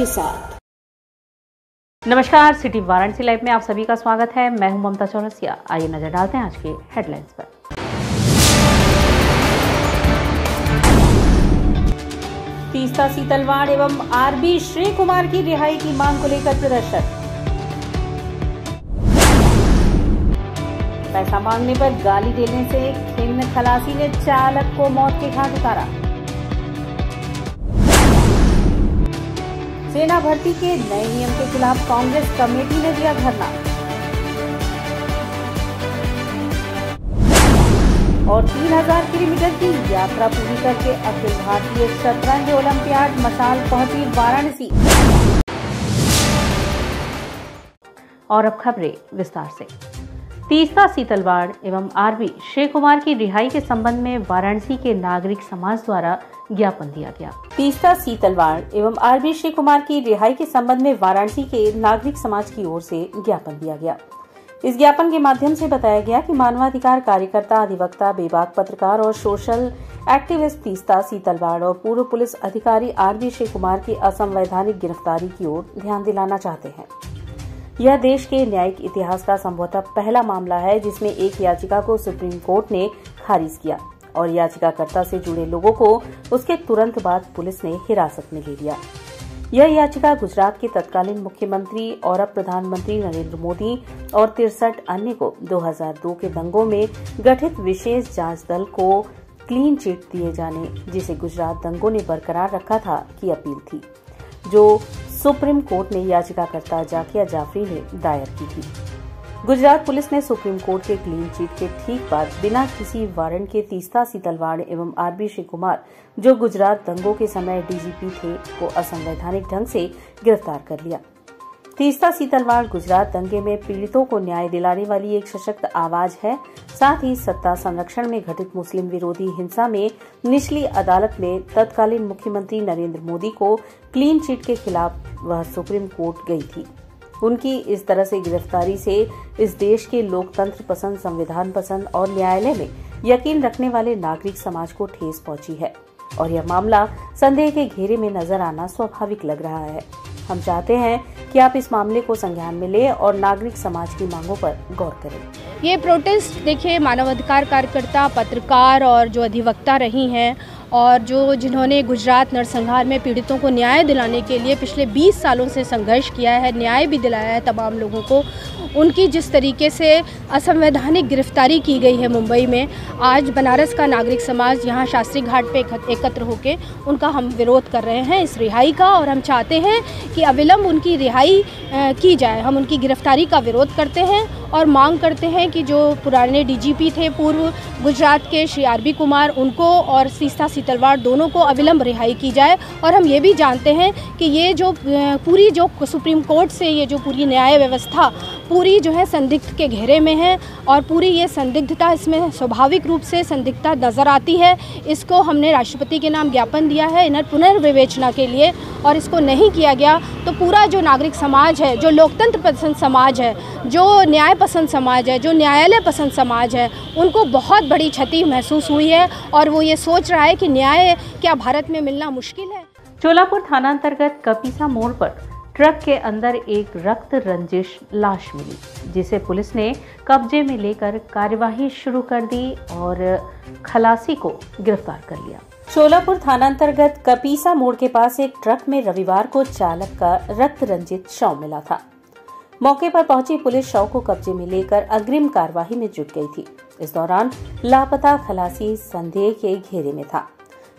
के साथ। नमस्कार, सिटी वाराणसी लाइव में आप सभी का स्वागत है। मैं हूं ममता चौरसिया। आइए नजर डालते हैं आज के हेडलाइंस पर। तीस्ता सीतलवाड़ एवं आरबी श्री कुमार की रिहाई की मांग को लेकर प्रदर्शन। पैसा मांगने पर गाली देने से खिन्न खलासी ने चालक को मौत के घाट उतारा। सेना भर्ती के नए नियम के खिलाफ कांग्रेस कमेटी ने दिया धरना। और 3000 किलोमीटर की यात्रा पूरी करके अखिल भारतीय शतरंज ओलंपियाड मशाल पहुंची वाराणसी। और अब खबरें विस्तार से। तीस्ता सीतलवाड़ एवं आरबी श्री कुमार की रिहाई के संबंध में वाराणसी के नागरिक समाज द्वारा ज्ञापन दिया गया। तीस्ता सीतलवाड़ एवं आरबी श्री कुमार की रिहाई के संबंध में वाराणसी के नागरिक समाज की ओर से ज्ञापन दिया गया। इस ज्ञापन के माध्यम से बताया गया कि मानवाधिकार कार्यकर्ता, अधिवक्ता, बेबाक पत्रकार और सोशल एक्टिविस्ट तीस्ता सीतलवाड़ और पूर्व पुलिस अधिकारी आरबी श्री कुमार की असंवैधानिक गिरफ्तारी की ओर ध्यान दिलाना चाहते हैं। यह देश के न्यायिक इतिहास का संभवतः पहला मामला है जिसमें एक याचिका को सुप्रीम कोर्ट ने खारिज किया और याचिकाकर्ता से जुड़े लोगों को उसके तुरंत बाद पुलिस ने हिरासत में ले लिया। यह याचिका गुजरात के तत्कालीन मुख्यमंत्री और अब प्रधानमंत्री नरेंद्र मोदी और 63 अन्य को 2002 के दंगों में गठित विशेष जांच दल को क्लीन चिट दिए जाने, जिसे गुजरात दंगों ने बरकरार रखा था, की अपील थी, जो सुप्रीम कोर्ट ने याचिकाकर्ता जाकिया जाफरी ने दायर की थी। गुजरात पुलिस ने सुप्रीम कोर्ट के क्लीन चिट के ठीक बाद बिना किसी वारंट के तीस्ता सीतलवाड़ एवं आरबी श्री कुमार, जो गुजरात दंगों के समय डीजीपी थे, को असंवैधानिक ढंग से गिरफ्तार कर लिया। तीस्ता सीतलवाड़ गुजरात दंगे में पीड़ितों को न्याय दिलाने वाली एक सशक्त आवाज है। साथ ही सत्ता संरक्षण में घटित मुस्लिम विरोधी हिंसा में निचली अदालत में तत्कालीन मुख्यमंत्री नरेंद्र मोदी को क्लीन चिट के खिलाफ वह सुप्रीम कोर्ट गई थी। उनकी इस तरह से गिरफ्तारी से इस देश के लोकतंत्र पसंद, संविधान पसंद और न्यायालय में यकीन रखने वाले नागरिक समाज को ठेस पहुंची है और यह मामला संदेह के घेरे में नजर आना स्वाभाविक लग रहा है। हम चाहते हैं कि आप इस मामले को संज्ञान में लें और नागरिक समाज की मांगों पर गौर करें। ये प्रोटेस्ट देखिए, मानवाधिकार कार्यकर्ता, पत्रकार और जो अधिवक्ता रही हैं और जिन्होंने गुजरात नरसंहार में पीड़ितों को न्याय दिलाने के लिए पिछले 20 सालों से संघर्ष किया है, न्याय भी दिलाया है तमाम लोगों को, उनकी जिस तरीके से असंवैधानिक गिरफ्तारी की गई है मुंबई में, आज बनारस का नागरिक समाज यहाँ शास्त्री घाट पे एकत्र होकर उनका हम विरोध कर रहे हैं इस रिहाई का। और हम चाहते हैं कि अविलंब उनकी रिहाई की जाए। हम उनकी गिरफ्तारी का विरोध करते हैं और मांग करते हैं कि जो पुराने डीजीपी थे पूर्व गुजरात के श्री आरबी कुमार, उनको और तीस्ता सीतलवाड़ दोनों को अविलंब रिहाई की जाए। और हम ये भी जानते हैं कि ये जो पूरी जो सुप्रीम कोर्ट से ये जो पूरी न्याय व्यवस्था पूरी जो है संदिग्ध के घेरे में है और पूरी ये संदिग्धता, इसमें स्वाभाविक रूप से संदिग्धता नज़र आती है। इसको हमने राष्ट्रपति के नाम ज्ञापन दिया है इन्हें पुनर्विवेचना के लिए, और इसको नहीं किया गया तो पूरा जो नागरिक समाज है, जो लोकतंत्र पसंद समाज है, जो न्याय पसंद समाज है, जो न्यायालय पसंद समाज है, उनको बहुत बड़ी क्षति महसूस हुई है और वो ये सोच रहा है कि न्याय क्या भारत में मिलना मुश्किल है। चोलापुर थाना अंतर्गत कपीसा मोड़ पर ट्रक के अंदर एक रक्त रंजिश लाश मिली, जिसे पुलिस ने कब्जे में लेकर कार्यवाही शुरू कर दी और खलासी को गिरफ्तार कर लिया। चोलापुर थाना अंतर्गत कपीसा मोड़ के पास एक ट्रक में रविवार को चालक का रक्त रंजित शव मिला था। मौके पर पहुंची पुलिस शव को कब्जे में लेकर अग्रिम कार्यवाही में जुट गई थी। इस दौरान लापता खलासी संदेह के घेरे में था,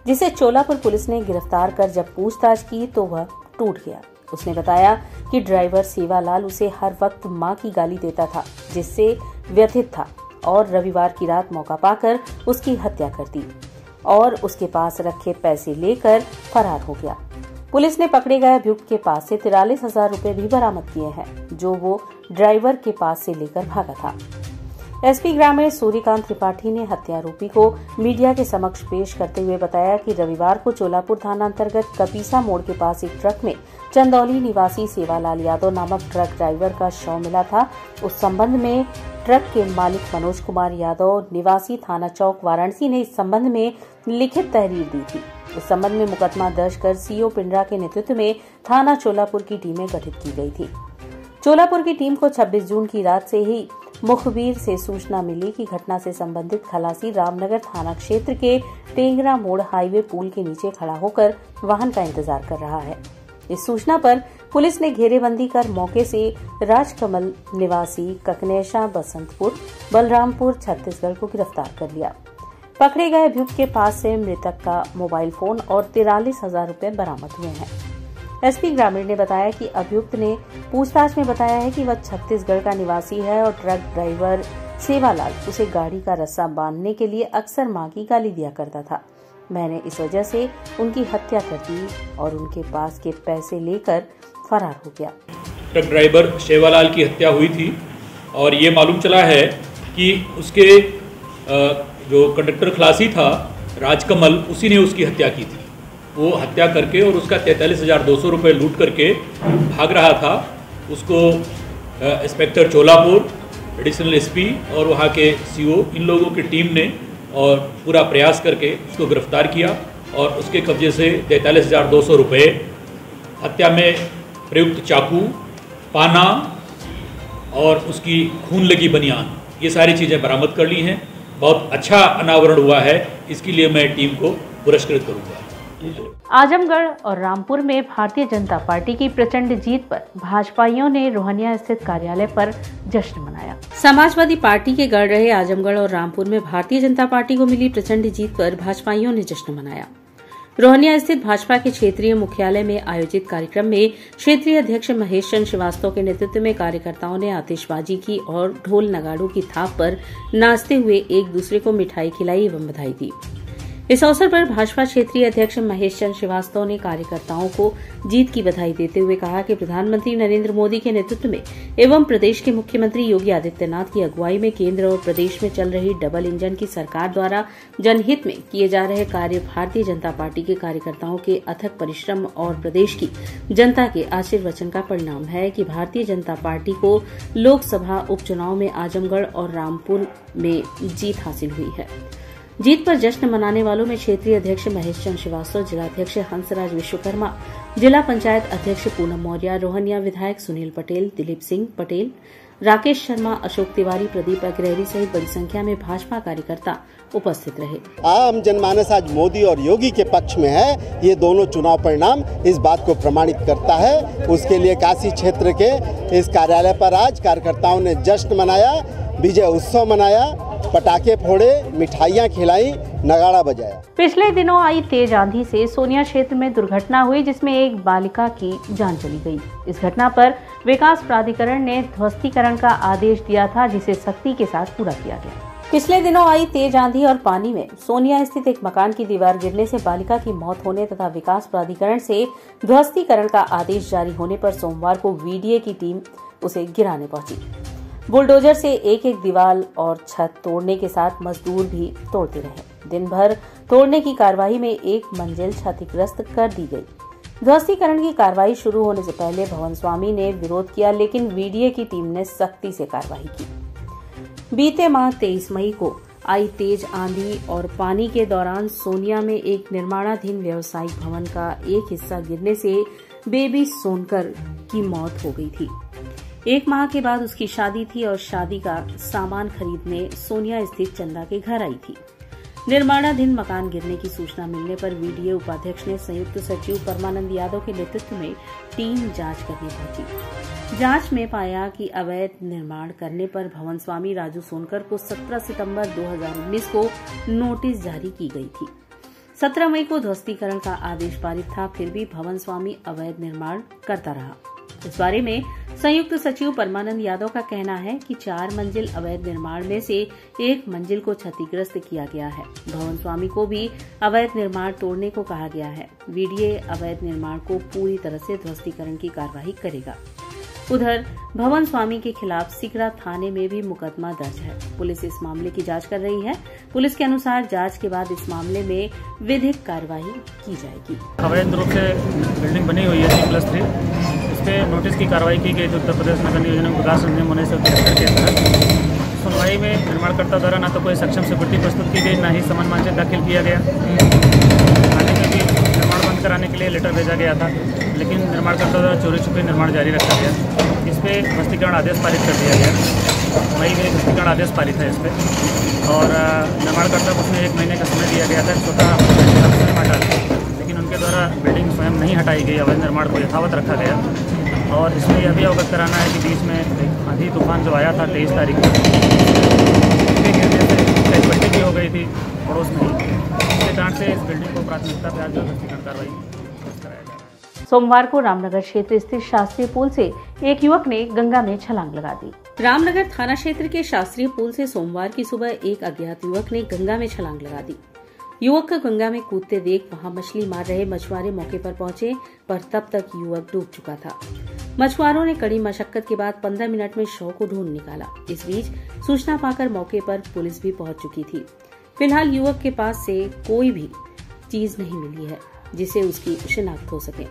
जिसे चोलापुर पुलिस ने गिरफ्तार कर जब पूछताछ की तो वह टूट गया। उसने बताया कि ड्राइवर सेवालाल उसे हर वक्त मां की गाली देता था, जिससे व्यथित था और रविवार की रात मौका पाकर उसकी हत्या कर दी और उसके पास रखे पैसे लेकर फरार हो गया। पुलिस ने पकड़े गए अभियुक्त के पास से 43,000 रुपए भी बरामद किए हैं, जो वो ड्राइवर के पास से लेकर भागा था। एसपी ग्रामीण सूर्यकांत त्रिपाठी ने हत्यारोपी को मीडिया के समक्ष पेश करते हुए बताया कि रविवार को चोलापुर थाना अंतर्गत कपीसा मोड़ के पास एक ट्रक में चंदौली निवासी सेवालाल यादव नामक ट्रक ड्राइवर का शव मिला था। उस संबंध में ट्रक के मालिक मनोज कुमार यादव निवासी थाना चौक वाराणसी ने इस संबंध में लिखित तहरीर दी थी। इस संबंध में मुकदमा दर्ज कर सीओ पिंडरा के नेतृत्व में थाना चोलापुर की टीमें गठित की गई थी। चोलापुर की टीम को 26 जून की रात से ही मुखबिर से सूचना मिली कि घटना से संबंधित खलासी रामनगर थाना क्षेत्र के टेंगरा मोड़ हाईवे पुल के नीचे खड़ा होकर वाहन का इंतजार कर रहा है। इस सूचना पर पुलिस ने घेरेबंदी कर मौके से राजकमल निवासी ककनेशा बसंतपुर बलरामपुर छत्तीसगढ़ को गिरफ्तार कर लिया। पकड़े गए अभियुक्त के पास से मृतक का मोबाइल फोन और 43,000 रुपए बरामद हुए हैं। एसपी ग्रामीण ने बताया कि अभियुक्त ने पूछताछ में बताया है कि वह छत्तीसगढ़ का निवासी है और ट्रक ड्राइवर सेवालाल उसे गाड़ी का रस्सा बांधने के लिए अक्सर मां की गाली दिया करता था। मैंने इस वजह से उनकी हत्या कर दी और उनके पास के पैसे लेकर फरार हो गया। ट्रक ड्राइवर सेवालाल की हत्या हुई थी और ये मालूम चला है कि उसके जो कंडक्टर खलासी था राजकमल, उसी ने उसकी हत्या की थी। वो हत्या करके और उसका 43,200 रुपये लूट करके भाग रहा था। उसको इंस्पेक्टर चोलापुर, एडिशनल एसपी और वहाँ के सीओ, इन लोगों की टीम ने और पूरा प्रयास करके उसको गिरफ्तार किया और उसके कब्जे से 43,200 रुपये, हत्या में प्रयुक्त चाकू, पाना और उसकी खून लगी बनियान, ये सारी चीज़ें बरामद कर ली हैं। बहुत अच्छा अनावरण हुआ है, इसके लिए मैं टीम को पुरस्कृत करूँगा। आजमगढ़ और रामपुर में भारतीय जनता पार्टी की प्रचंड जीत पर भाजपाइयों ने रोहनिया स्थित कार्यालय पर जश्न मनाया। समाजवादी पार्टी के गढ़ रहे आजमगढ़ और रामपुर में भारतीय जनता पार्टी को मिली प्रचंड जीत पर भाजपाइयों ने जश्न मनाया। रोहनिया स्थित भाजपा के क्षेत्रीय मुख्यालय में आयोजित कार्यक्रम में क्षेत्रीय अध्यक्ष महेश चंद्र श्रीवास्तव के नेतृत्व में कार्यकर्ताओं ने आतिशबाजी की और ढोल नगाड़ों की थाप पर नाचते हुए एक दूसरे को मिठाई खिलाई एवं बधाई दी। इस अवसर पर भाजपा क्षेत्रीय अध्यक्ष महेश चंद्र श्रीवास्तव ने कार्यकर्ताओं को जीत की बधाई देते हुए कहा कि प्रधानमंत्री नरेंद्र मोदी के नेतृत्व में एवं प्रदेश के मुख्यमंत्री योगी आदित्यनाथ की अगुवाई में केंद्र और प्रदेश में चल रही डबल इंजन की सरकार द्वारा जनहित में किए जा रहे कार्य भारतीय जनता पार्टी के कार्यकर्ताओं के अथक परिश्रम और प्रदेश की जनता के आशीर्वचन का परिणाम है कि भारतीय जनता पार्टी को लोकसभा उपचुनाव में आजमगढ़ और रामपुर में जीत हासिल हुई है। जीत पर जश्न मनाने वालों में क्षेत्रीय अध्यक्ष महेश चंद्र श्रीवास्तव, जिलाध्यक्ष हंसराज विश्वकर्मा, जिला पंचायत अध्यक्ष पूनम मौर्य, रोहनिया विधायक सुनील पटेल, दिलीप सिंह पटेल, राकेश शर्मा, अशोक तिवारी, प्रदीप अग्रहरी सहित बड़ी संख्या में भाजपा कार्यकर्ता उपस्थित रहे। आम जनमानस आज मोदी और योगी के पक्ष में है। ये दोनों चुनाव परिणाम इस बात को प्रमाणित करता है। उसके लिए काशी क्षेत्र के इस कार्यालय पर आज कार्यकर्ताओं ने जश्न मनाया, विजय उत्सव मनाया, पटाखे फोड़े, मिठाइयाँ खिलाई, नगाड़ा बजाया। पिछले दिनों आई तेज आंधी से सोनिया क्षेत्र में दुर्घटना हुई जिसमें एक बालिका की जान चली गई। इस घटना पर विकास प्राधिकरण ने ध्वस्तीकरण का आदेश दिया था, जिसे सख्ती के साथ पूरा किया गया। पिछले दिनों आई तेज आंधी और पानी में सोनिया स्थित एक मकान की दीवार गिरने से बालिका की मौत होने तथा विकास प्राधिकरण से ध्वस्तीकरण का आदेश जारी होने पर सोमवार को वीडीए की टीम उसे गिराने पहुंची। बुलडोजर से एक एक दीवार और छत तोड़ने के साथ मजदूर भी तोड़ते रहे। दिन भर तोड़ने की कार्रवाई में एक मंजिल क्षतिग्रस्त कर दी गई। ध्वस्तीकरण की कार्रवाई शुरू होने से पहले भवन स्वामी ने विरोध किया, लेकिन वीडीए की टीम ने सख्ती से कार्रवाई की। बीते माह 23 मई को आई तेज आंधी और पानी के दौरान सोनिया में एक निर्माणाधीन व्यावसायिक भवन का एक हिस्सा गिरने से बेबी सोनकर की मौत हो गई थी। एक माह के बाद उसकी शादी थी और शादी का सामान खरीदने सोनिया स्थित चंदा के घर आई थी। निर्माणाधीन मकान गिरने की सूचना मिलने पर वीडीए उपाध्यक्ष ने संयुक्त सचिव परमानंद यादव के नेतृत्व में टीम जांच करने पहुंची। जांच में पाया कि अवैध निर्माण करने पर भवन स्वामी राजू सोनकर को 17 सितंबर 2019 को नोटिस जारी की गई थी। 17 मई को ध्वस्तीकरण का आदेश पारित था, फिर भी भवन स्वामी अवैध निर्माण करता रहा। इस बारे में संयुक्त सचिव परमानंद यादव का कहना है कि 4 मंजिल अवैध निर्माण में से एक मंजिल को क्षतिग्रस्त किया गया है। भवन स्वामी को भी अवैध निर्माण तोड़ने को कहा गया है। वीडीए अवैध निर्माण को पूरी तरह से ध्वस्तीकरण की कार्रवाई करेगा। उधर भवन स्वामी के खिलाफ सिकरा थाने में भी मुकदमा दर्ज है। पुलिस इस मामले की जांच कर रही है। पुलिस के अनुसार जांच के बाद इस मामले में विधिक कार्रवाई की जाएगी। अवैध रूप से बिल्डिंग बनी हुई है 3+3, इस पे नोटिस की कार्रवाई की गई। उत्तर प्रदेश नगर नियोजन विकास नियम होने से के तहत सुनवाई में निर्माणकर्ता द्वारा न तो कोई सक्षम स्वीकृति प्रस्तुत की गई, न ही समन मांझे दाखिल किया गया। थाने में भी कराने के लिए लेटर भेजा गया था, लेकिन निर्माणकर्ता द्वारा चोरी छुपे निर्माण जारी रखा गया। इस पर स्पष्टीकरण आदेश पारित कर दिया गया। मई में स्पष्टीकरण आदेश पारित है इस पर, और निर्माणकर्ता को उसमें 1 महीने का समय दिया गया था स्वतः स्वयं हटा दी, लेकिन उनके द्वारा बिल्डिंग स्वयं नहीं हटाई गई, अवैध निर्माण को यथावत रखा गया। और इसमें यह भी अवगत कराना है कि बीच में आंधी तूफान जो आया था 23 तारीख को, उसके गिरने से कई बच्चे भी हो गई थी पड़ोस में ही। इसके कारण से इस बिल्डिंग को प्राथमिकता पर आज ध्वस्तीकरण कार्रवाई कराया जा रहा है। सोमवार को रामनगर क्षेत्र स्थित शास्त्रीय पुल से एक युवक ने गंगा में छलांग लगा दी। रामनगर थाना क्षेत्र के शास्त्रीय पुल से सोमवार की सुबह एक अज्ञात युवक ने गंगा में छलांग लगा दी। युवक को गंगा में कूदते देख वहां मछली मार रहे मछुआरे मौके पर पहुंचे, पर तब तक युवक डूब चुका था। मछुआरों ने कड़ी मशक्कत के बाद 15 मिनट में शव को ढूंढ निकाला। इस बीच सूचना पाकर मौके पर पुलिस भी पहुंच चुकी थी। फिलहाल युवक के पास से कोई भी चीज नहीं मिली है जिससे उसकी शिनाख्त हो सके।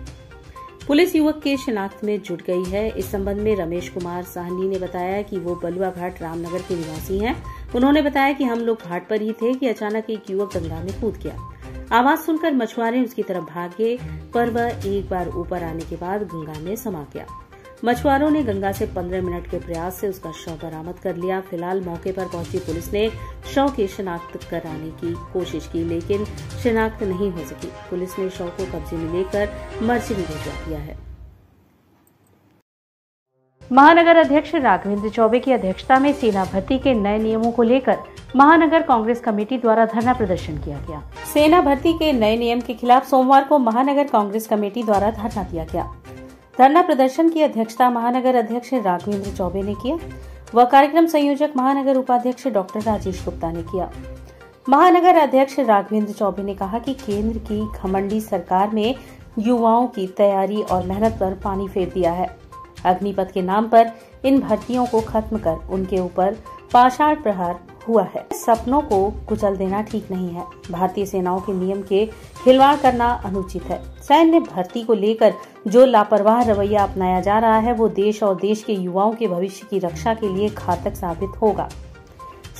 पुलिस युवक के शिनाख्त में जुट गई है। इस संबंध में रमेश कुमार साहनी ने बताया कि वो बलुआ घाट रामनगर के निवासी हैं। उन्होंने बताया कि हम लोग घाट पर ही थे कि अचानक एक युवक गंगा में कूद गया। आवाज सुनकर मछुआरे उसकी तरफ भागे, पर वह एक बार ऊपर आने के बाद गंगा में समा गया। मछुआरों ने गंगा से 15 मिनट के प्रयास से उसका शव बरामद कर लिया। फिलहाल मौके पर पहुंची पुलिस ने शव की शिनाख्त कराने की कोशिश की, लेकिन शिनाख्त नहीं हो सकी। पुलिस ने शव को कब्जे में लेकर मर्चरी भिजवा दिया है। महानगर अध्यक्ष राघवेंद्र चौबे की अध्यक्षता में सेना भर्ती के नए नियमों को लेकर महानगर कांग्रेस कमेटी द्वारा धरना प्रदर्शन किया गया। सेना भर्ती के नए नियम के खिलाफ सोमवार को महानगर कांग्रेस कमेटी द्वारा धरना दिया गया। धरना प्रदर्शन की अध्यक्षता महानगर अध्यक्ष राघवेंद्र चौबे ने किया। वह कार्यक्रम संयोजक महानगर उपाध्यक्ष डॉक्टर राजेश गुप्ता ने किया। महानगर अध्यक्ष राघवेंद्र चौबे ने कहा कि केंद्र की घमंडी सरकार में युवाओं की तैयारी और मेहनत पर पानी फेर दिया है। अग्निपथ के नाम पर इन भर्तियों को खत्म कर उनके ऊपर पाषाण प्रहार हुआ है। सपनों को कुचल देना ठीक नहीं है। भारतीय सेनाओं के नियम के खिलवाड़ करना अनुचित है। सैन्य भर्ती को लेकर जो लापरवाह रवैया अपनाया जा रहा है वो देश और देश के युवाओं के भविष्य की रक्षा के लिए घातक साबित होगा।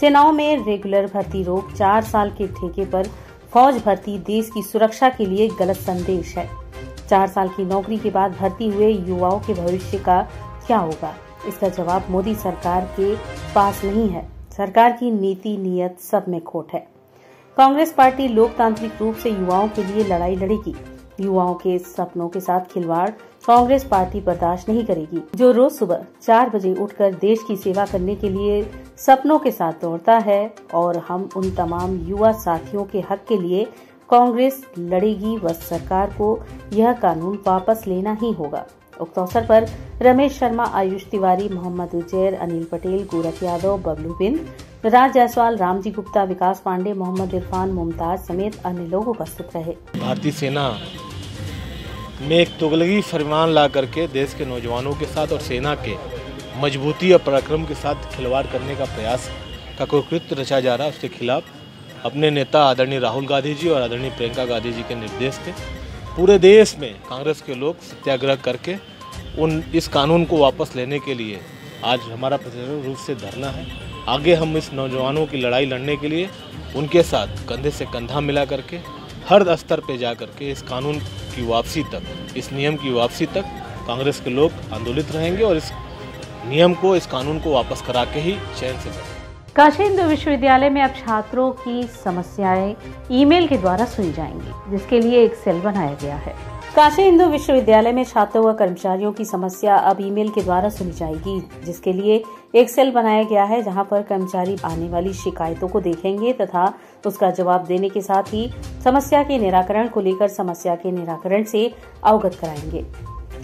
सेनाओं में रेगुलर भर्ती रोक, 4 साल के ठेके पर फौज भर्ती देश की सुरक्षा के लिए गलत संदेश है। 4 साल की नौकरी के बाद भर्ती हुए युवाओं के भविष्य का क्या होगा, इसका जवाब मोदी सरकार के पास नहीं है। सरकार की नीति नीयत सब में खोट है। कांग्रेस पार्टी लोकतांत्रिक रूप से युवाओं के लिए लड़ाई लड़ेगी। युवाओं के सपनों के साथ खिलवाड़ कांग्रेस पार्टी बर्दाश्त नहीं करेगी। जो रोज सुबह 4 बजे उठकर देश की सेवा करने के लिए सपनों के साथ दौड़ता है, और हम उन तमाम युवा साथियों के हक के लिए कांग्रेस लड़ेगी व सरकार को यह कानून वापस लेना ही होगा। उक्त अवसर पर रमेश शर्मा, आयुष तिवारी, मोहम्मद उजैर, अनिल पटेल, गोरख यादव, बबलू बिंद, राज जायसवाल, रामजी गुप्ता, विकास पांडे, मोहम्मद इरफान, मुमताज समेत अन्य लोग उपस्थित रहे। भारतीय सेना में एक तुगलकी फरमान ला करके देश के नौजवानों के साथ और सेना के मजबूती और पराक्रम के साथ खिलवाड़ करने का प्रयास का कोई कृत्य रचा जा रहा है, उसके खिलाफ अपने नेता आदरणीय राहुल गांधी जी और आदरणीय प्रियंका गांधी जी के निर्देश पे पूरे देश में कांग्रेस के लोग सत्याग्रह करके इस कानून को वापस लेने के लिए आज हमारा प्रत्यक्ष रूप से धरना है। आगे हम इस नौजवानों की लड़ाई लड़ने के लिए उनके साथ कंधे से कंधा मिला करके हर स्तर पे जा करके इस कानून की वापसी तक, इस नियम की वापसी तक कांग्रेस के लोग आंदोलित रहेंगे और इस नियम को, इस कानून को वापस करा के ही चैन से रहेंगे। काशी हिंदू विश्वविद्यालय में अब छात्रों की समस्याएं ईमेल के द्वारा सुनी जाएंगी, जिसके लिए एक सेल बनाया गया है। काशी हिंदू विश्वविद्यालय में छात्रों व कर्मचारियों की समस्या अब ईमेल के द्वारा सुनी जाएगी, जिसके लिए एक सेल बनाया गया है, जहां पर कर्मचारी आने वाली शिकायतों को देखेंगे तथा उसका जवाब देने के साथ ही समस्या के निराकरण को लेकर समस्या के निराकरण से अवगत कराएंगे।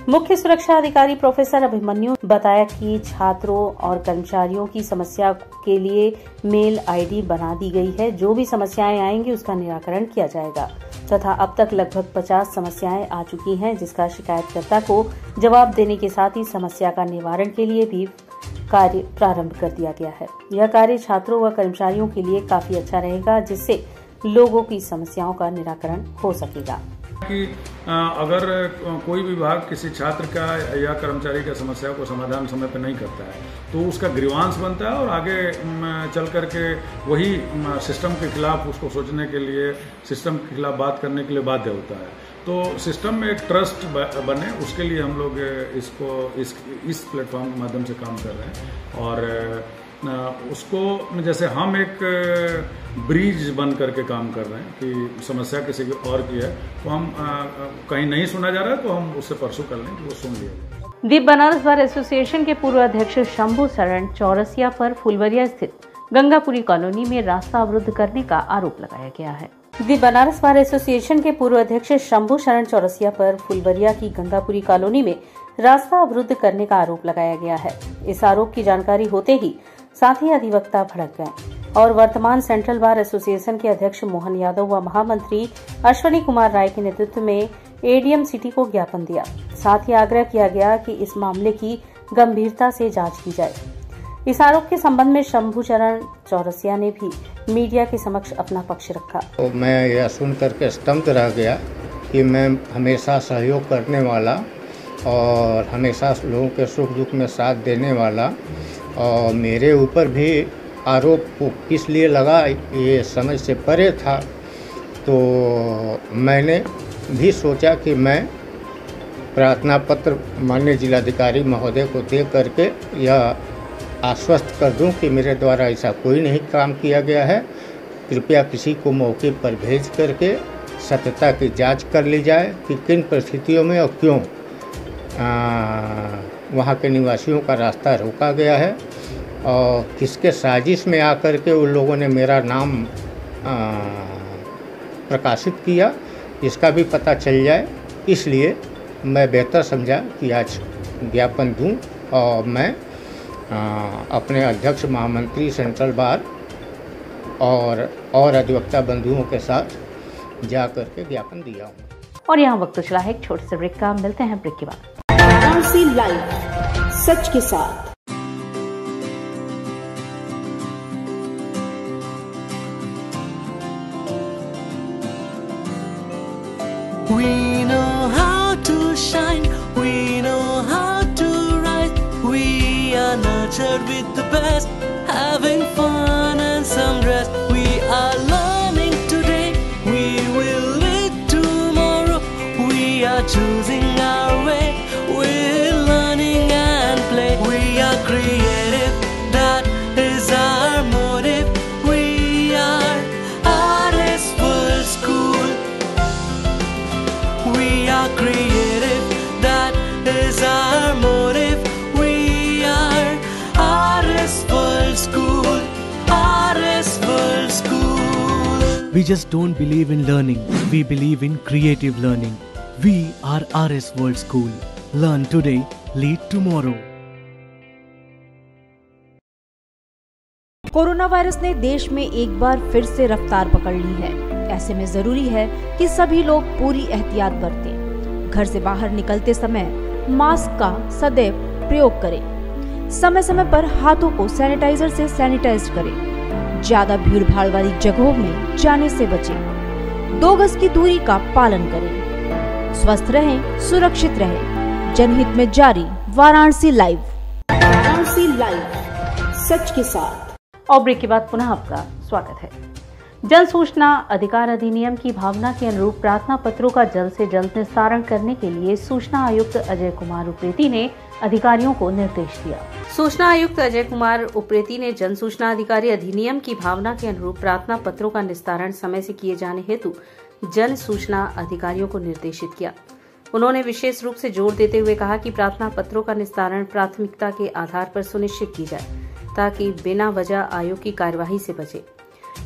मुख्य सुरक्षा अधिकारी प्रोफेसर अभिमन्यु बताया कि छात्रों और कर्मचारियों की समस्या के लिए मेल आईडी बना दी गई है। जो भी समस्याएं आएंगी उसका निराकरण किया जाएगा तथा अब तक लगभग 50 समस्याएं आ चुकी हैं, जिसका शिकायतकर्ता को जवाब देने के साथ ही समस्या का निवारण के लिए भी कार्य प्रारंभ कर दिया गया है। यह कार्य छात्रों व कर्मचारियों के लिए काफी अच्छा रहेगा, जिससे लोगों की समस्याओं का निराकरण हो सकेगा। कि अगर कोई विभाग किसी छात्र का या कर्मचारी का समस्या को समाधान समय पर नहीं करता है तो उसका ग्रीवांस बनता है और आगे चल करके वही सिस्टम के खिलाफ उसको सोचने के लिए, सिस्टम के खिलाफ बात करने के लिए बाध्य होता है। तो सिस्टम में एक ट्रस्ट बने, उसके लिए हम लोग इस प्लेटफॉर्म के माध्यम से काम कर रहे हैं। और उसको जैसे हम एक ब्रिज बन करके काम कर रहे हैं कि समस्या किसी की और की है तो हम कहीं नहीं सुना जा रहा है तो हम उससे परसू कर लें कि वो सुन लिया। दीप बनारस बार एसोसिएशन के पूर्व अध्यक्ष शंभू शरण चौरसिया पर फुलवरिया स्थित गंगापुरी कॉलोनी में रास्ता अवरुद्ध करने का आरोप लगाया गया है। दीप बनारस बार एसोसिएशन के पूर्व अध्यक्ष शंभू शरण चौरसिया पर फुलवरिया की गंगापुरी कॉलोनी में रास्ता अवरुद्ध करने का आरोप लगाया गया है। इस आरोप की जानकारी होते ही साथी अधिवक्ता भड़क गए और वर्तमान सेंट्रल बार एसोसिएशन के अध्यक्ष मोहन यादव व महामंत्री अश्वनी कुमार राय के नेतृत्व में एडीएम सिटी को ज्ञापन दिया। साथ ही आग्रह किया गया कि इस मामले की गंभीरता से जांच की जाए। इस आरोप के संबंध में शंभू चरण चौरसिया ने भी मीडिया के समक्ष अपना पक्ष रखा। तो मैं यह सुन करके स्तब्ध रह गया कि मैं हमेशा सहयोग करने वाला और हमेशा लोगों के सुख दुख में साथ देने वाला, और मेरे ऊपर भी आरोप किस लिए लगा ये समझ से परे था। तो मैंने भी सोचा कि मैं प्रार्थना पत्र माननीय जिलाधिकारी महोदय को दे करके यह आश्वस्त कर दूं कि मेरे द्वारा ऐसा कोई नहीं काम किया गया है। कृपया किसी को मौके पर भेज करके सत्यता की जांच कर ली जाए कि किन परिस्थितियों में और क्यों वहाँ के निवासियों का रास्ता रोका गया है और किसके साजिश में आकर के उन लोगों ने मेरा नाम प्रकाशित किया, इसका भी पता चल जाए। इसलिए मैं बेहतर समझा कि आज ज्ञापन दूं और मैं अपने अध्यक्ष महामंत्री सेंट्रल बार और अधिवक्ता बंधुओं के साथ जा करके ज्ञापन दिया हूँ। और यहाँ वक्त चला है एक छोटे से ब्रेक का, मिलते हैं ब्रेक के बाद। वाराणसी लाइव, सच के साथ। We know how to shine, we know how to rise. We are nurtured with the best, having fun and some rest. We are learning today, we will lead tomorrow. We are choosing our way, we're learning and play. We are creative, that is our motive. We are RS World School. We are creative, that is our motive. We are RS World School, RS World School. We just don't believe in learning, we believe in creative learning. We are RS World School. Learn today, lead tomorrow. Corona virus ने देश में एक बार फिर से रफ्तार पकड़ ली है। ऐसे में जरूरी है कि सभी लोग पूरी एहतियात बरतें। घर से बाहर निकलते समय मास्क का सदैव प्रयोग करें। समय समय पर हाथों को सैनिटाइजर से सैनिटाइज करें। ज्यादा भीड़ भाड़ वाली जगहों में जाने से बचें। 2 गज की दूरी का पालन करें। स्वस्थ रहें, सुरक्षित रहें। जनहित में जारी वाराणसी लाइव। वाराणसी लाइव, सच के साथ। और ब्रेक के बाद पुनः आपका स्वागत है। जन सूचना अधिकार अधिनियम की भावना के अनुरूप प्रार्थना पत्रों का जल्द से जल्द निस्तारण करने के लिए सूचना आयुक्त अजय कुमार उप्रेती ने अधिकारियों को निर्देश दिया। सूचना आयुक्त अजय कुमार उप्रेती ने जन सूचना अधिकारी अधिनियम की भावना के अनुरूप प्रार्थना पत्रों का निस्तारण समय से किए जाने हेतु जन सूचना अधिकारियों को निर्देशित किया। उन्होंने विशेष रूप से जोर देते हुए कहा कि प्रार्थना पत्रों का निस्तारण प्राथमिकता के आधार पर सुनिश्चित की जाए ताकि बिना वजह आयोग की कार्यवाही से बचे।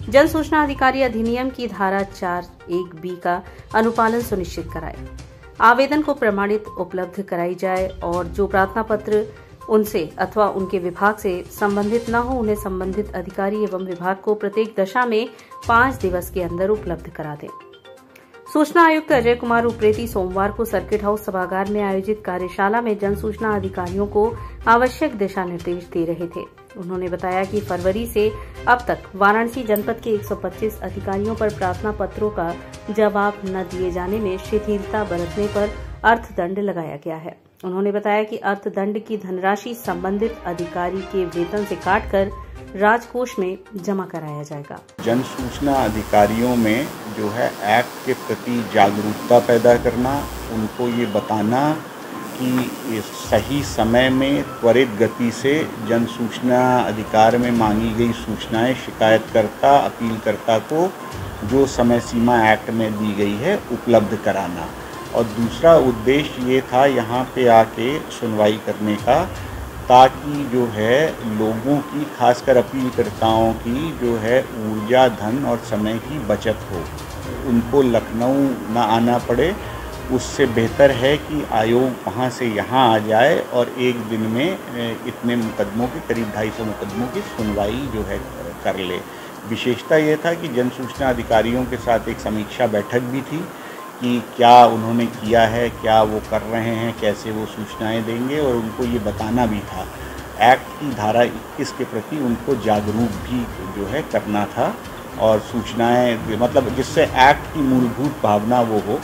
जन सूचना अधिकारी अधिनियम की धारा 4(1)(b) का अनुपालन सुनिश्चित कराए। आवेदन को प्रमाणित उपलब्ध कराई जाए और जो प्रार्थना पत्र उनसे अथवा उनके विभाग से संबंधित न हो उन्हें संबंधित अधिकारी एवं विभाग को प्रत्येक दशा में 5 दिवस के अंदर उपलब्ध करा दें। सूचना आयुक्त अजय कुमार उप्रेती सोमवार को सर्किट हाउस सभागार में आयोजित कार्यशाला में जन सूचना अधिकारियों को आवश्यक दिशा निर्देश दे रहे थे। उन्होंने बताया कि फरवरी से अब तक वाराणसी जनपद के 125 अधिकारियों पर प्रार्थना पत्रों का जवाब न दिए जाने में शिथिलता बरतने पर अर्थदंड लगाया गया है। उन्होंने बताया कि अर्थदंड की धनराशि संबंधित अधिकारी के वेतन से काटकर राजकोष में जमा कराया जाएगा। जन सूचना अधिकारियों में जो है एक्ट के प्रति जागरूकता पैदा करना, उनको ये बताना कि सही समय में त्वरित गति से जन सूचना अधिकार में मांगी गई सूचनाएं शिकायतकर्ता अपीलकर्ता को जो समय सीमा एक्ट में दी गई है उपलब्ध कराना। और दूसरा उद्देश्य ये था यहाँ पे आके सुनवाई करने का, ताकि जो है लोगों की, खासकर अपीलकर्ताओं की जो है ऊर्जा, धन और समय की बचत हो, उनको लखनऊ ना आना पड़े। उससे बेहतर है कि आयोग वहाँ से यहाँ आ जाए और एक दिन में इतने मुकदमों के, करीब 250 मुकदमों की सुनवाई जो है कर ले। विशेषता ये था कि जन सूचना अधिकारियों के साथ एक समीक्षा बैठक भी थी कि क्या उन्होंने किया है, क्या वो कर रहे हैं, कैसे वो सूचनाएं देंगे, और उनको ये बताना भी था। एक्ट की धारा 21 के प्रति उनको जागरूक भी जो है करना था, और सूचनाएं मतलब जिससे एक्ट की मूलभूत भावना वो हो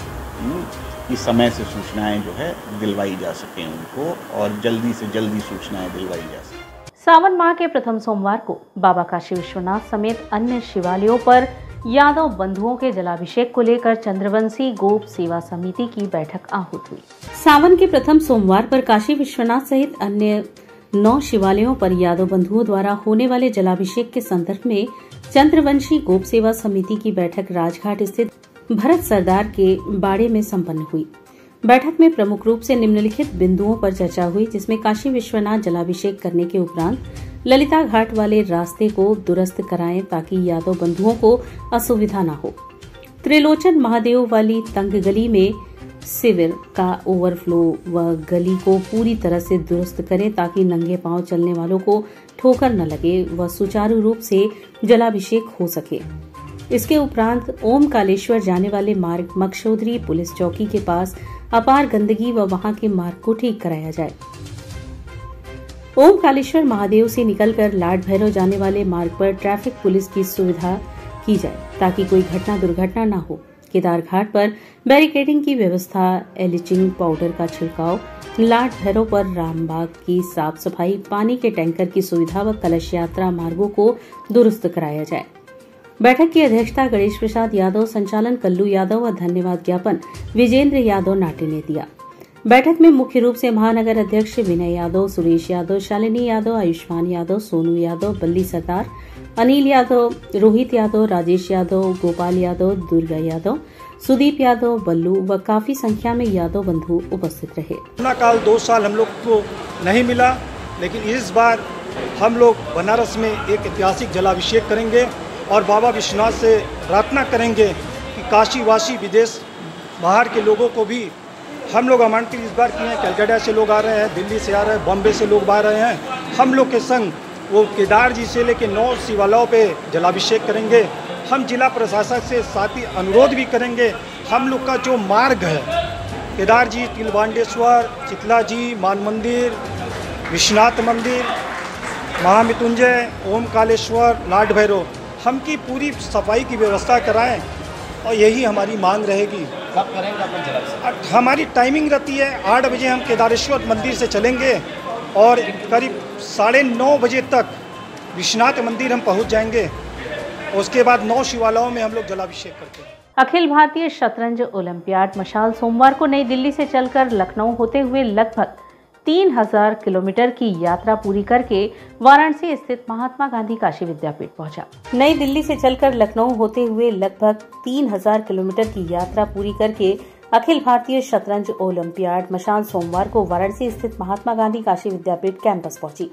कि समय से सूचनाएं जो है दिलवाई जा सकें उनको, और जल्दी से जल्दी सूचनाएं दिलवाई जा सकें। सावन माह के प्रथम सोमवार को बाबा काशी विश्वनाथ समेत अन्य शिवालयों पर यादव बंधुओं के जलाभिषेक को लेकर चंद्रवंशी गोप सेवा समिति की बैठक आहूत हुई। सावन के प्रथम सोमवार पर काशी विश्वनाथ सहित अन्य 9 शिवालयों पर यादव बंधुओं द्वारा होने वाले जलाभिषेक के संदर्भ में चंद्रवंशी गोप सेवा समिति की बैठक राजघाट स्थित भरत सरदार के बाड़े में संपन्न हुई। बैठक में प्रमुख रूप से निम्नलिखित बिंदुओं पर चर्चा हुई, जिसमें काशी विश्वनाथ जलाभिषेक करने के उपरांत ललिता घाट वाले रास्ते को दुरुस्त कराएं ताकि यादव बंधुओं को असुविधा न हो। त्रिलोचन महादेव वाली तंग गली में सीवर का ओवरफ्लो व गली को पूरी तरह से दुरुस्त करें ताकि नंगे पांव चलने वालों को ठोकर न लगे व सुचारू रूप से जलाभिषेक हो सके। इसके उपरांत ओमकालेश्वर जाने वाले मार्ग मक्षोदरी पुलिस चौकी के पास अपार गंदगी व वहां के मार्ग को ठीक कराया जाए। ओमकालेश्वर महादेव से निकलकर लाड भैरव जाने वाले मार्ग पर ट्रैफिक पुलिस की सुविधा की जाए ताकि कोई दुर्घटना न हो। केदार घाट पर बैरिकेडिंग की व्यवस्था, एलिचिंग पाउडर का छिड़काव, लाड भैरव पर रामबाग की साफ सफाई, पानी के टैंकर की सुविधा व कलश यात्रा मार्गों को दुरुस्त कराया जाए। बैठक की अध्यक्षता गणेश प्रसाद यादव, संचालन कल्लू यादव व धन्यवाद ज्ञापन विजेंद्र यादव नाटे ने दिया। बैठक में मुख्य रूप से महानगर अध्यक्ष विनय यादव, सुरेश यादव, शालिनी यादव, आयुष्मान यादव, सोनू यादव, बल्ली सरदार, अनिल यादव, रोहित यादव, राजेश यादव, गोपाल यादव, दुर्गा यादव, सुदीप यादव, बल्लू व काफी संख्या में यादव बंधु उपस्थित रहे। कोरोना काल 2 साल हम लोग को नहीं मिला, लेकिन इस बार हम लोग बनारस में एक ऐतिहासिक जलाभिषेक करेंगे और बाबा विश्वनाथ से प्रार्थना करेंगे कि काशी वासी विदेश बाहर के लोगों को भी हम लोग आमंत्रित इस बार किए हैं। कलकत्ता से लोग आ रहे हैं, दिल्ली से आ रहे हैं, बॉम्बे से लोग आ रहे हैं। हम लोग के संग वो केदार जी से लेकर 9 शिवालयों पे जलाभिषेक करेंगे। हम जिला प्रशासक से साथ ही अनुरोध भी करेंगे, हम लोग का जो मार्ग है केदार जी, तिलबांडेश्वर, चितला जी, मान मंदिर, विश्वनाथ मंदिर, महामृत्युंजय, ओमकालेश्वर, लाड भैरव, हम की पूरी सफाई की व्यवस्था कराएं और यही हमारी मांग रहेगी। कब करेंगे अपन जलाभिषेक? हमारी टाइमिंग रहती है 8 बजे हम केदारेश्वर मंदिर से चलेंगे और करीब 9:30 बजे तक विश्वनाथ मंदिर हम पहुंच जाएंगे। उसके बाद 9 शिवालयों में हम लोग जलाभिषेक करते हैं। अखिल भारतीय शतरंज ओलंपियाड मशाल सोमवार को नई दिल्ली से चलकर लखनऊ होते हुए लगभग 3000 किलोमीटर की यात्रा पूरी करके वाराणसी स्थित महात्मा गांधी काशी विद्यापीठ पहुंचा। नई दिल्ली से चलकर लखनऊ होते हुए लगभग 3000 किलोमीटर की यात्रा पूरी करके अखिल भारतीय शतरंज ओलंपियाड मशाल सोमवार को वाराणसी स्थित महात्मा गांधी काशी विद्यापीठ कैंपस पहुंची,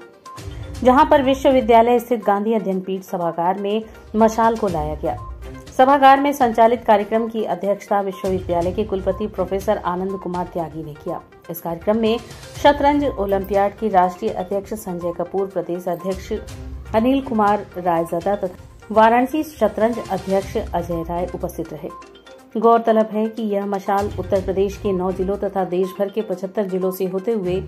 जहां पर विश्वविद्यालय स्थित गांधी अध्ययन पीठ सभागार में मशाल को लाया गया। सभागार में संचालित कार्यक्रम की अध्यक्षता विश्वविद्यालय के कुलपति प्रोफेसर आनंद कुमार त्यागी ने किया। इस कार्यक्रम में शतरंज ओलंपियाड की राष्ट्रीय अध्यक्ष संजय कपूर, प्रदेश अध्यक्ष अनिल कुमार रायजादा तथा वाराणसी शतरंज अध्यक्ष अजय राय उपस्थित रहे। गौरतलब है कि यह मशाल उत्तर प्रदेश के 9 जिलों तथा देश भर के 75 जिलों से होते हुए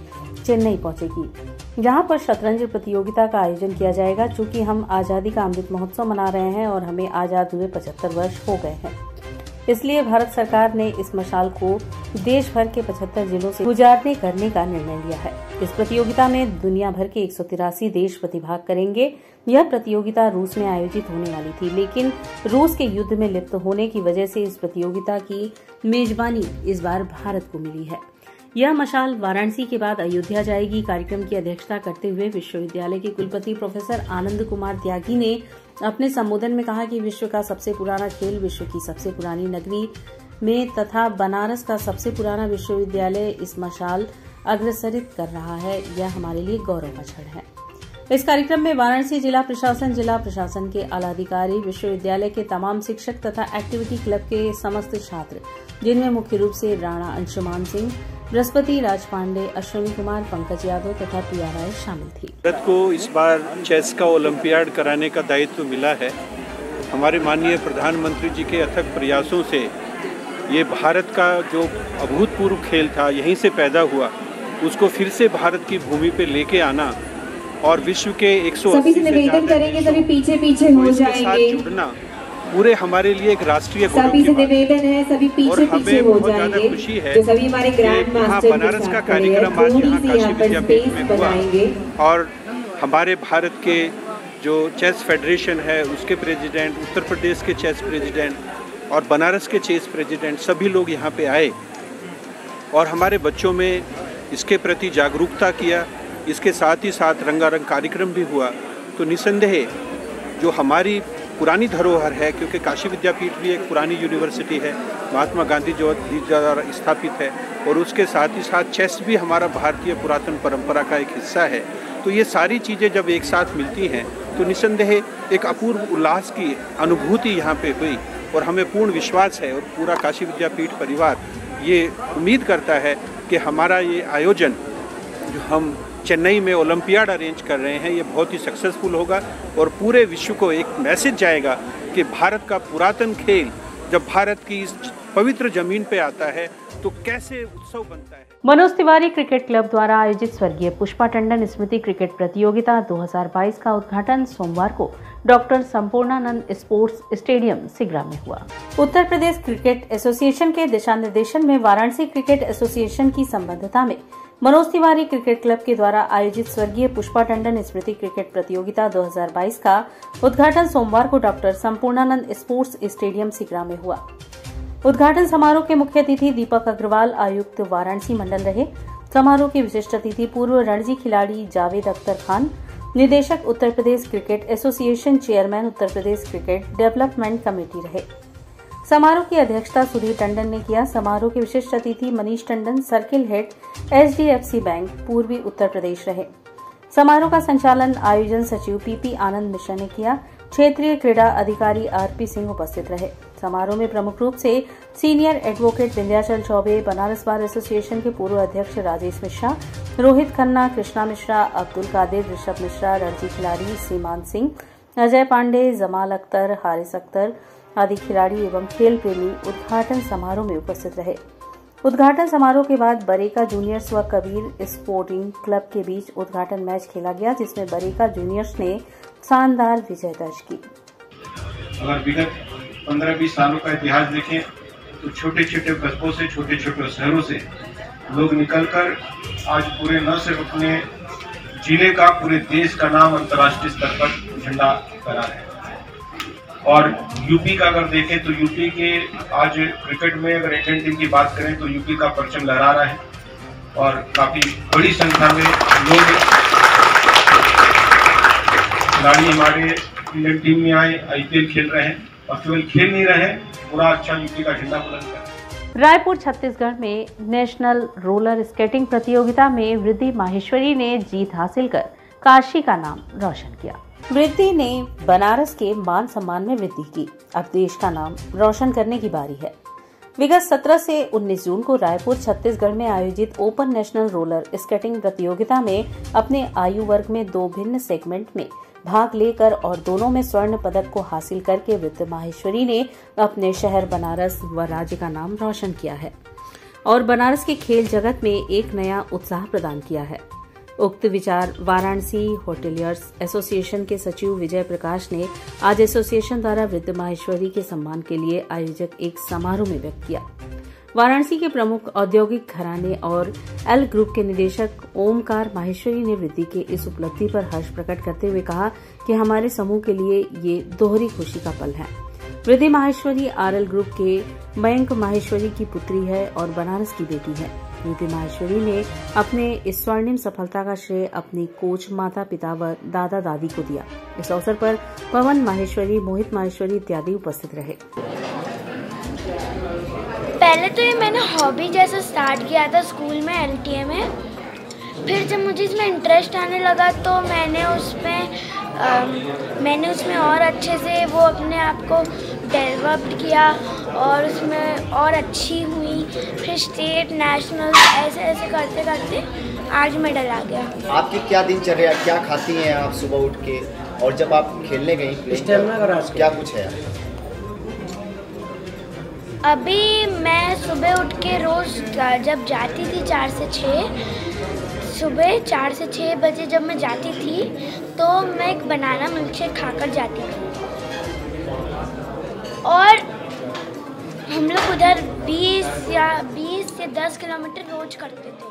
चेन्नई पहुंचेगी, जहां पर शतरंज प्रतियोगिता का आयोजन किया जाएगा। चूंकि हम आजादी का अमृत महोत्सव मना रहे हैं और हमें आजाद हुए 75 वर्ष हो गए हैं, इसलिए भारत सरकार ने इस मशाल को देश भर के 75 जिलों से गुजारने करने का निर्णय लिया है। इस प्रतियोगिता में दुनिया भर के 183 देश प्रतिभाग करेंगे। यह प्रतियोगिता रूस में आयोजित होने वाली थी, लेकिन रूस के युद्ध में लिप्त होने की वजह से इस प्रतियोगिता की मेजबानी इस बार भारत को मिली है। यह मशाल वाराणसी के बाद अयोध्या जाएगी। कार्यक्रम की अध्यक्षता करते हुए विश्वविद्यालय के कुलपति प्रोफेसर आनंद कुमार त्यागी ने अपने संबोधन में कहा कि विश्व का सबसे पुराना खेल विश्व की सबसे पुरानी नगरी में तथा बनारस का सबसे पुराना विश्वविद्यालय इस मशाल अग्रसरित कर रहा है। यह हमारे लिए गौरव का क्षण है। इस कार्यक्रम में वाराणसी जिला प्रशासन के आला अधिकारी, विश्वविद्यालय के तमाम शिक्षक तथा एक्टिविटी क्लब के समस्त छात्र, जिनमें मुख्य रूप से राणा अंशुमान सिंह, बृहस्पति राज पांडे, अश्विनी कुमार, पंकज यादव तथा प्रिया राय शामिल थी। भारत को इस बार चेस का ओलंपियाड कराने का दायित्व मिला है। हमारे माननीय प्रधानमंत्री जी के अथक प्रयासों से ये भारत का जो अभूतपूर्व खेल था, यहीं से पैदा हुआ, उसको फिर से भारत की भूमि पे लेके आना और विश्व के 180 से निवेदन करेंगे, सभी पीछे हो जाएंगे। जुड़ना पूरे हमारे लिए एक राष्ट्रीय सभी से निवेदन है, सभी पीछे हो जाएंगे। खुशी है तो सभी हमारे ग्रैंड मास्टर बनारस का कार्यक्रम आज यहाँ काशी विद्यापीठ में हुआ और हमारे भारत के जो चेस फेडरेशन है उसके प्रेसिडेंट, उत्तर प्रदेश के चेस प्रेसिडेंट और बनारस के चेस प्रेसिडेंट सभी लोग यहाँ पे आए और हमारे बच्चों में इसके प्रति जागरूकता किया। इसके साथ ही साथ रंगारंग कार्यक्रम भी हुआ। तो निसंदेह जो हमारी पुरानी धरोहर है, क्योंकि काशी विद्यापीठ भी एक पुरानी यूनिवर्सिटी है, महात्मा गांधी जी द्वारा स्थापित है, और उसके साथ ही साथ चेस भी हमारा भारतीय पुरातन परंपरा का एक हिस्सा है। तो ये सारी चीज़ें जब एक साथ मिलती हैं तो निसंदेह एक अपूर्व उल्लास की अनुभूति यहाँ पे हुई और हमें पूर्ण विश्वास है और पूरा काशी विद्यापीठ परिवार ये उम्मीद करता है कि हमारा ये आयोजन जो हम चेन्नई में ओलंपियाड अरेंज कर रहे हैं ये बहुत ही सक्सेसफुल होगा और पूरे विश्व को एक मैसेज जाएगा कि भारत का पुरातन खेल जब भारत की इस पवित्र जमीन पे आता है तो कैसे उत्सव बनता है। मनोज तिवारी क्रिकेट क्लब द्वारा आयोजित स्वर्गीय पुष्पा टंडन स्मृति क्रिकेट प्रतियोगिता 2022 का उद्घाटन सोमवार को doctor Sampurnanand sports stadium Sigra में हुआ। उत्तर प्रदेश क्रिकेट एसोसिएशन के दिशा निर्देशन में वाराणसी क्रिकेट एसोसिएशन की संबद्धता में मनोज तिवारी क्रिकेट क्लब के द्वारा आयोजित स्वर्गीय पुष्पा टंडन स्मृति क्रिकेट प्रतियोगिता 2022 का उद्घाटन सोमवार को doctor Sampurnanand sports stadium Sigra में हुआ। उद्घाटन समारोह के मुख्य अतिथि दीपक अग्रवाल आयुक्त वाराणसी मंडल रहे। समारोह के विशिष्ट अतिथि पूर्व रणजी खिलाड़ी जावेद अख्तर खान, निदेशक Uttar Pradesh cricket association, chairman Uttar Pradesh cricket development committee रहे। समारोह की अध्यक्षता सुधीर टंडन ने किया। समारोह के विशिष्ट अतिथि Manish Tandon, circle head HDFC bank पूर्वी उत्तर प्रदेश रहे। समारोह का संचालन आयोजन सचिव PP आनंद मिश्रा ने किया। क्षेत्रीय क्रीड़ा अधिकारी RP सिंह उपस्थित रहे। समारोह में प्रमुख रूप से senior advocate Vindhyachal Choubey, Banaras bar association के पूर्व अध्यक्ष राजेश मिश्रा, रोहित खन्ना, कृष्णा मिश्रा, अब्दुल कादिर, ऋषभ मिश्रा, रणजी खिलाड़ी सीमांत सिंह, अजय पांडे, जमाल अख्तर, हारिस अख्तर आदि खिलाड़ी एवं खेल प्रेमी उद्घाटन समारोह में उपस्थित रहे। उद्घाटन समारोह के बाद बरेका जूनियर्स व कबीर स्पोर्टिंग क्लब के बीच उद्घाटन मैच खेला गया, जिसमें बरेका जूनियर्स ने शानदार विजय दर्ज की। अगर विगत 15-20 सालों का इतिहास देखें तो छोटे छोटे कस्बों से, छोटे छोटे शहरों से लोग निकलकर आज पूरे न सिर्फ अपने जिले का, पूरे देश का नाम अंतर्राष्ट्रीय स्तर पर झंडा फहरा रहे हैं। और यूपी का अगर देखें तो यूपी के आज क्रिकेट में अगर इंडियन टीम की बात करें तो यूपी का परचम लहरा रहा है और काफी बड़ी संख्या में लोग खिलाड़ी हमारे इंडियन टीम में आए, IPL खेल रहे हैं और केवल खेल नहीं रहे, पूरा अच्छा यूपी का झंडा बुलंद कर रहे हैं। रायपुर छत्तीसगढ़ में नेशनल रोलर स्केटिंग प्रतियोगिता में वृद्धि माहेश्वरी ने जीत हासिल कर काशी का नाम रोशन किया। वृद्धि ने बनारस के मान सम्मान में वृद्धि की। अब देश का नाम रोशन करने की बारी है। विगत 17 से 19 जून को रायपुर छत्तीसगढ़ में आयोजित ओपन नेशनल रोलर स्केटिंग प्रतियोगिता में अपने आयु वर्ग में 2 भिन्न सेगमेंट में भाग लेकर और दोनों में स्वर्ण पदक को हासिल करके वृद्धि माहेश्वरी ने अपने शहर बनारस व राज्य का नाम रोशन किया है और बनारस के खेल जगत में एक नया उत्साह प्रदान किया है। उक्त विचार वाराणसी होटेलियर्स एसोसिएशन के सचिव विजय प्रकाश ने आज एसोसिएशन द्वारा वृद्धि माहेश्वरी के सम्मान के लिए आयोजित एक समारोह में व्यक्त किया। वाराणसी के प्रमुख औद्योगिक घराने और एल ग्रुप के निदेशक ओमकार माहेश्वरी ने वृद्धि के इस उपलब्धि पर हर्ष प्रकट करते हुए कहा कि हमारे समूह के लिए ये दोहरी खुशी का पल है। वृद्धि माहेश्वरी आरएल ग्रुप के मयंक माहेश्वरी की पुत्री है और बनारस की बेटी है। वृद्धि माहेश्वरी ने अपने इस स्वर्णिम सफलता का श्रेय अपनी कोच माता पिता व दादा दादी को दिया। इस अवसर पर पवन माहेश्वरी, मोहित माहेश्वरी इत्यादि उपस्थित रहे। पहले तो ये मैंने हॉबी जैसा स्टार्ट किया था स्कूल में एलटीए में, फिर जब मुझे इसमें इंटरेस्ट आने लगा तो मैंने उसमें और अच्छे से वो अपने आप को डेवलप किया और उसमें और अच्छी हुई। फिर स्टेट नेशनल ऐसे ऐसे करते करते आज मेडल आ गया। आपकी क्या दिनचर्या, क्या खाती हैं आप सुबह उठ के, और जब आप खेलने गई क्या कुछ है? अभी मैं सुबह उठ के रोज़ जब जाती थी 4 से 6, सुबह 4 से 6 बजे जब मैं जाती थी तो मैं एक बनाना मिल्कशेक खाकर जाती थी और हम लोग उधर 20 से 10 किलोमीटर रोज करते थे।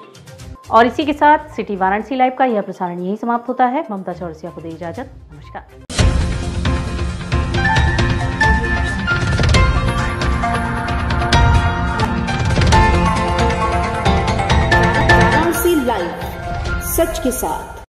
और इसी के साथ सिटी वाराणसी लाइव का यह प्रसारण यही समाप्त होता है। ममता चौरसिया को दे इजाजत। नमस्कार। लाइव सच के साथ।